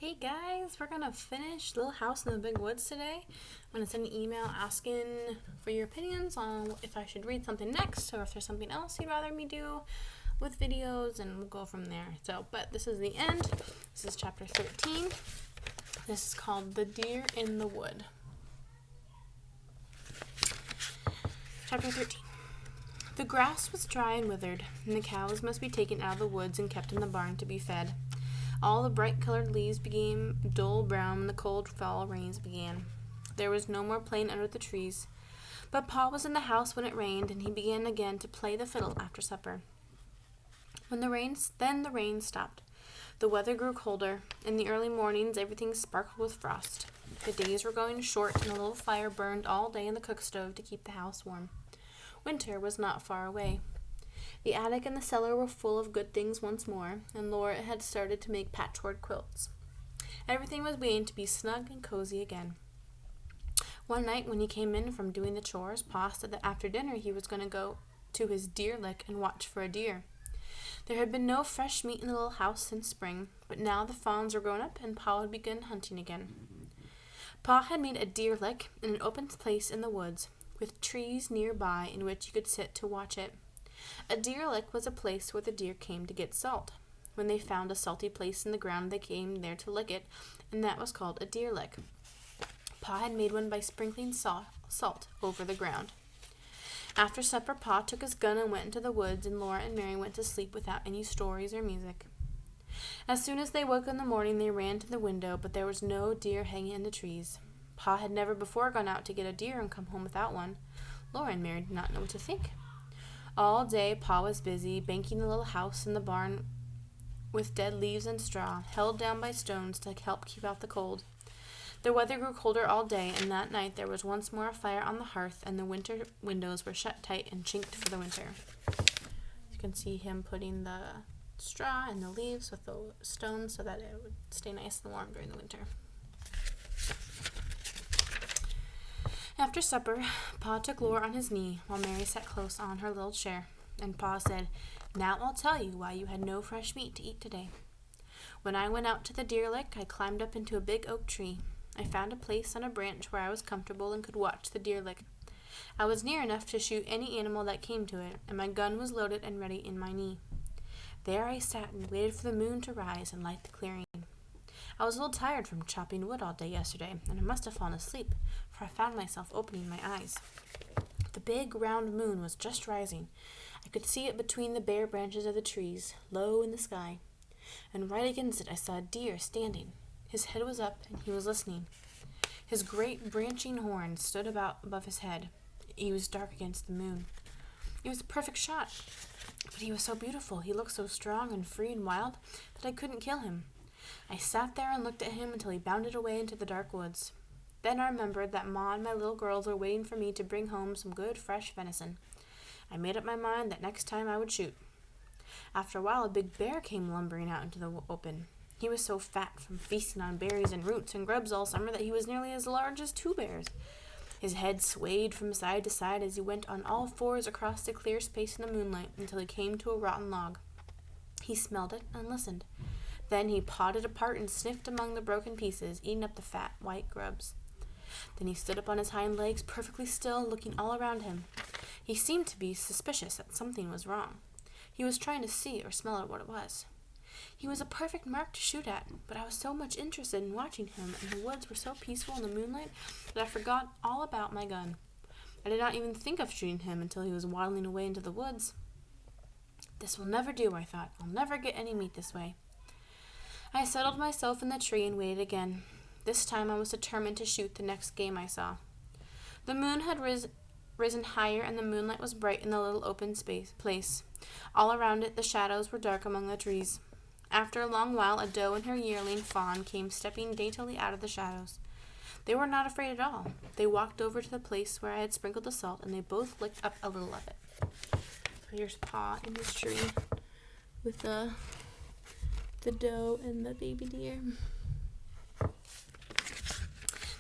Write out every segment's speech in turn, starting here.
Hey guys, we're gonna finish Little House in the Big Woods today. I'm gonna send an email asking for your opinions on if I should read something next or if there's something else you'd rather me do with videos, and we'll go from there. But this is the end. This is chapter 13. This is called The Deer in the Wood. Chapter 13. The grass was dry and withered, and the cows must be taken out of the woods and kept in the barn to be fed. All the bright-colored leaves became dull brown when the cold fall rains began. There was no more playing under the trees, but Pa was in the house when it rained, and he began again to play the fiddle after supper. Then the rain stopped. The weather grew colder. In the early mornings, everything sparkled with frost. The days were going short, and a little fire burned all day in the cook stove to keep the house warm. Winter was not far away. The attic and the cellar were full of good things once more, and Laura had started to make patchwork quilts. Everything was beginning to be snug and cozy again. One night when he came in from doing the chores, Pa said that after dinner he was going to go to his deer lick and watch for a deer. There had been no fresh meat in the little house since spring, but now the fawns were grown up and Pa would begin hunting again. Pa had made a deer lick in an open place in the woods, with trees nearby in which you could sit to watch it. A deer lick was a place where the deer came to get salt. When they found a salty place in the ground, they came there to lick it, and that was called a deer lick. Pa had made one by sprinkling salt over the ground. After supper, Pa took his gun and went into the woods, and Laura and Mary went to sleep without any stories or music. As soon as they woke in the morning, they ran to the window, but there was no deer hanging in the trees. Pa had never before gone out to get a deer and come home without one. Laura and Mary did not know what to think. All day, Pa was busy banking the little house in the barn with dead leaves and straw, held down by stones to help keep out the cold. The weather grew colder all day, and that night there was once more a fire on the hearth, and the winter windows were shut tight and chinked for the winter. You can see him putting the straw and the leaves with the stones so that it would stay nice and warm during the winter. After supper, Pa took Laura on his knee while Mary sat close on her little chair, and Pa said, "Now I'll tell you why you had no fresh meat to eat today. When I went out to the deer lick, I climbed up into a big oak tree. I found a place on a branch where I was comfortable and could watch the deer lick. I was near enough to shoot any animal that came to it, and my gun was loaded and ready in my knee. There I sat and waited for the moon to rise and light the clearing. I was a little tired from chopping wood all day yesterday, and I must have fallen asleep, for I found myself opening my eyes. The big, round moon was just rising. I could see it between the bare branches of the trees, low in the sky, and right against it I saw a deer standing. His head was up, and he was listening. His great branching horns stood above his head. He was dark against the moon. It was a perfect shot, but he was so beautiful, he looked so strong and free and wild, that I couldn't kill him. I sat there and looked at him until he bounded away into the dark woods. Then I remembered that Ma and my little girls were waiting for me to bring home some good fresh venison. I made up my mind that next time I would shoot. After a while, a big bear came lumbering out into the open. He was so fat from feasting on berries and roots and grubs all summer that he was nearly as large as 2 bears. His head swayed from side to side as he went on all fours across the clear space in the moonlight until he came to a rotten log. He smelled it and listened. Then he pawed it apart and sniffed among the broken pieces, eating up the fat, white grubs. Then he stood up on his hind legs, perfectly still, looking all around him. He seemed to be suspicious that something was wrong. He was trying to see or smell what it was. He was a perfect mark to shoot at, but I was so much interested in watching him, and the woods were so peaceful in the moonlight that I forgot all about my gun. I did not even think of shooting him until he was waddling away into the woods. This will never do, I thought. I'll never get any meat this way. I settled myself in the tree and waited again. This time I was determined to shoot the next game I saw. The moon had risen higher, and the moonlight was bright in the little open place. All around it the shadows were dark among the trees. After a long while, a doe and her yearling fawn came stepping daintily out of the shadows. They were not afraid at all. They walked over to the place where I had sprinkled the salt, and they both licked up a little of it. Here's Pa in his tree with the doe and the baby deer.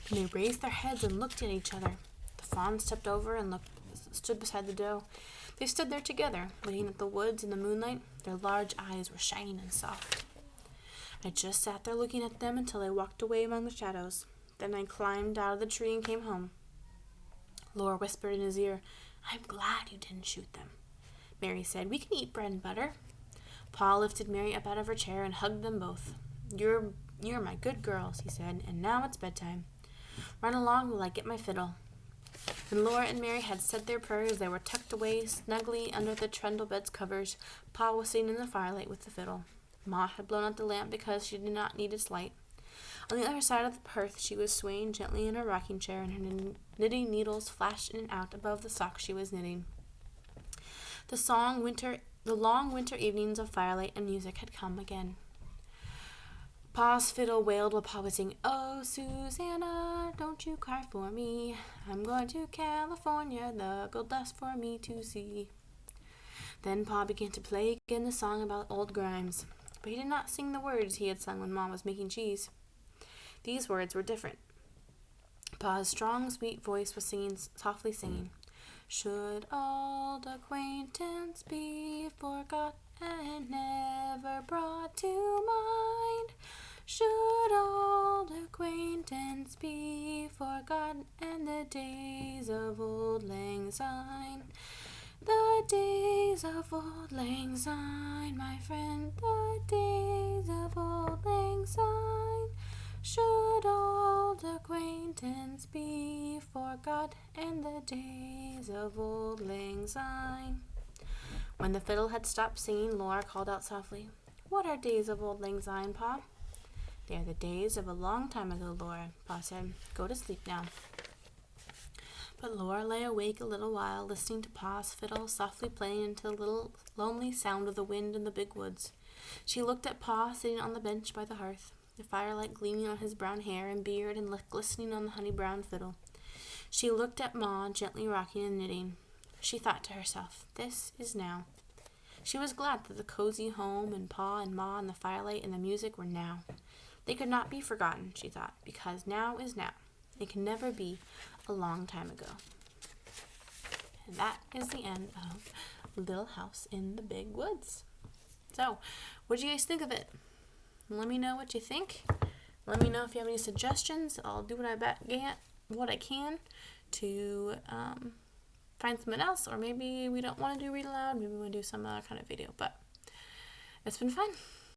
Then they raised their heads and looked at each other. The fawn stepped over and stood beside the doe. They stood there together, looking at the woods in the moonlight. Their large eyes were shining and soft. I just sat there looking at them until they walked away among the shadows. Then I climbed out of the tree and came home. Laura whispered in his ear, I'm glad you didn't shoot them. Mary said, we can eat bread and butter. Pa lifted Mary up out of her chair and hugged them both. You're my good girls, he said, and now it's bedtime. Run along while I get my fiddle. When Laura and Mary had said their prayers, they were tucked away snugly under the trundle bed's covers. Pa was sitting in the firelight with the fiddle. Ma had blown out the lamp because she did not need its light. On the other side of the hearth, she was swaying gently in her rocking chair, and her knitting needles flashed in and out above the socks she was knitting. The long winter evenings of firelight and music had come again. Pa's fiddle wailed while Pa was singing, oh, Susanna, don't you cry for me. I'm going to California, the gold dust for me to see. Then Pa began to play again the song about old Grimes, but he did not sing the words he had sung when Mom was making cheese. These words were different. Pa's strong, sweet voice was softly singing, should old acquaintance be forgot and never brought to mind? Should old acquaintance be forgotten and the days of old lang syne? The days of old lang syne, my friend, the days of old lang syne. Should old acquaintance be forgot and the days of old lang syne? When the fiddle had stopped singing, Laura called out softly, what are days of old lang syne, Pa? They are the days of a long time ago, Laura, Pa said. Go to sleep now. But Laura lay awake a little while, listening to Pa's fiddle softly playing into the little lonely sound of the wind in the big woods. She looked at Pa sitting on the bench by the hearth, the firelight gleaming on his brown hair and beard and glistening on the honey-brown fiddle. She looked at Ma, gently rocking and knitting. She thought to herself, this is now. She was glad that the cozy home and Pa and Ma and the firelight and the music were now. They could not be forgotten, she thought, because now is now. It can never be a long time ago. And that is the end of Little House in the Big Woods. So, what do you guys think of it? Let me know what you think. Let me know if you have any suggestions. I'll do what I can to find something else, or maybe we don't want to do read aloud. Maybe we'll do some other kind of video. But it's been fun.